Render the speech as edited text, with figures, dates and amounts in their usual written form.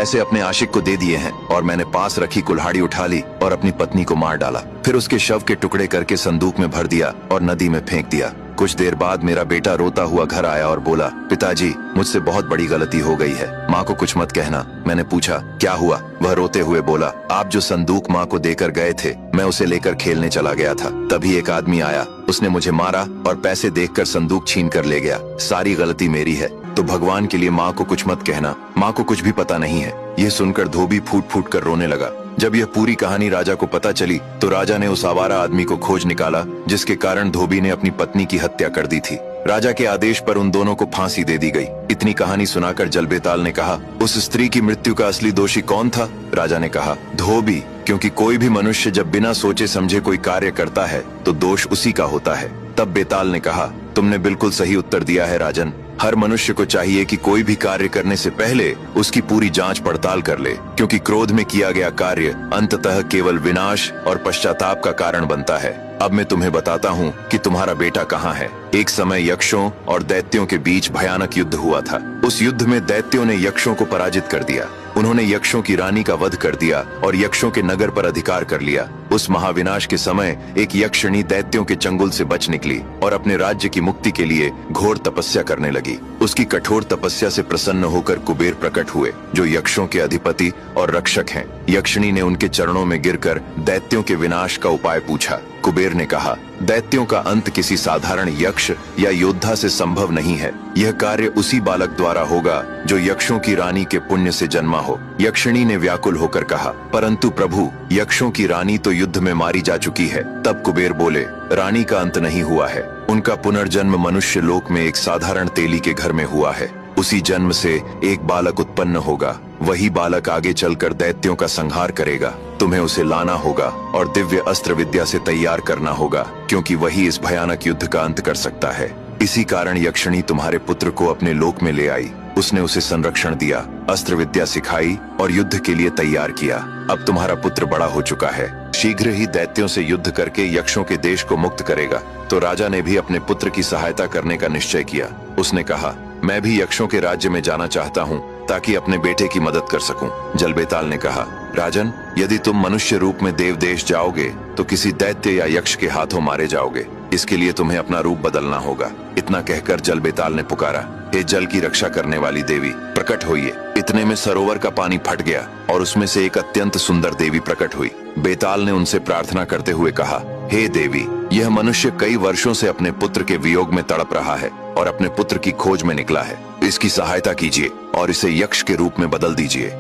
ऐसे अपने आशिक को दे दिए हैं और मैंने पास रखी कुल्हाड़ी उठा ली और अपनी पत्नी को मार डाला। फिर उसके शव के टुकड़े करके संदूक में भर दिया और नदी में फेंक दिया। कुछ देर बाद मेरा बेटा रोता हुआ घर आया और बोला, पिताजी मुझसे बहुत बड़ी गलती हो गई है, माँ को कुछ मत कहना। मैंने पूछा क्या हुआ? वह रोते हुए बोला, आप जो संदूक माँ को देकर गए थे, मैं उसे लेकर खेलने चला गया था। तभी एक आदमी आया, उसने मुझे मारा और पैसे देखकर संदूक छीन कर ले गया। सारी गलती मेरी है, तो भगवान के लिए माँ को कुछ मत कहना। माँ को कुछ भी पता नहीं है। यह सुनकर धोबी फूट फूट कर रोने लगा। जब यह पूरी कहानी राजा को पता चली तो राजा ने उस आवारा आदमी को खोज निकाला, जिसके कारण धोबी ने अपनी पत्नी की हत्या कर दी थी। राजा के आदेश पर उन दोनों को फांसी दे दी गई। इतनी कहानी सुनाकर जलबेताल ने कहा, उस स्त्री की मृत्यु का असली दोषी कौन था? राजा ने कहा, धोबी, क्योंकि कोई भी मनुष्य जब बिना सोचे समझे कोई कार्य करता है तो दोष उसी का होता है। तब बेताल ने कहा, तुमने बिल्कुल सही उत्तर दिया है राजन। हर मनुष्य को चाहिए कि कोई भी कार्य करने से पहले उसकी पूरी जांच पड़ताल कर ले, क्योंकि क्रोध में किया गया कार्य अंततः केवल विनाश और पश्चाताप का कारण बनता है। अब मैं तुम्हें बताता हूँ कि तुम्हारा बेटा कहाँ है। एक समय यक्षों और दैत्यों के बीच भयानक युद्ध हुआ था। उस युद्ध में दैत्यों ने यक्षों को पराजित कर दिया। उन्होंने यक्षों की रानी का वध कर दिया और यक्षों के नगर पर अधिकार कर लिया। उस महाविनाश के समय एक यक्षिणी दैत्यों के चंगुल से बच निकली और अपने राज्य की मुक्ति के लिए घोर तपस्या करने लगी। उसकी कठोर तपस्या से प्रसन्न होकर कुबेर प्रकट हुए, जो यक्षों के अधिपति और रक्षक हैं। यक्षिणी ने उनके चरणों में गिरकर दैत्यों के विनाश का उपाय पूछा। कुबेर ने कहा, दैत्यों का अंत किसी साधारण यक्ष या योद्धा से संभव नहीं है। यह कार्य उसी बालक द्वारा होगा जो यक्षों की रानी के पुण्य से जन्मा हो। यक्षिणी ने व्याकुल होकर कहा, परंतु प्रभु, यक्षों की रानी तो युद्ध में मारी जा चुकी है। तब कुबेर बोले, रानी का अंत नहीं हुआ है। उनका पुनर्जन्म मनुष्य लोक में एक साधारण तेली के घर में हुआ है। उसी जन्म से एक बालक उत्पन्न होगा। वही बालक आगे चलकर दैत्यों का संहार करेगा। तुम्हें उसे लाना होगा और दिव्य अस्त्र विद्या से तैयार करना होगा, क्योंकि वही इस भयानक युद्ध का अंत कर सकता है। इसी कारण यक्षिणी तुम्हारे पुत्र को अपने लोक में ले आई। उसने उसे संरक्षण दिया, अस्त्र विद्या सिखाई और युद्ध के लिए तैयार किया। अब तुम्हारा पुत्र बड़ा हो चुका है, शीघ्र ही दैत्यों से युद्ध करके यक्षों के देश को मुक्त करेगा। तो राजा ने भी अपने पुत्र की सहायता करने का निश्चय किया। उसने कहा, मैं भी यक्षों के राज्य में जाना चाहता हूँ ताकि अपने बेटे की मदद कर सकूं। जलबेताल ने कहा, राजन, यदि तुम मनुष्य रूप में देव देश जाओगे तो किसी दैत्य या यक्ष के हाथों मारे जाओगे। इसके लिए तुम्हें अपना रूप बदलना होगा। इतना कहकर जलबेताल ने पुकारा, हे जल की रक्षा करने वाली देवी, प्रकट होइए। इतने में सरोवर का पानी फट गया और उसमें से एक अत्यंत सुंदर देवी प्रकट हुई। बेताल ने उनसे प्रार्थना करते हुए कहा, हे देवी, यह मनुष्य कई वर्षों से अपने पुत्र के वियोग में तड़प रहा है और अपने पुत्र की खोज में निकला है। इसकी सहायता कीजिए और इसे यक्ष के रूप में बदल दीजिए।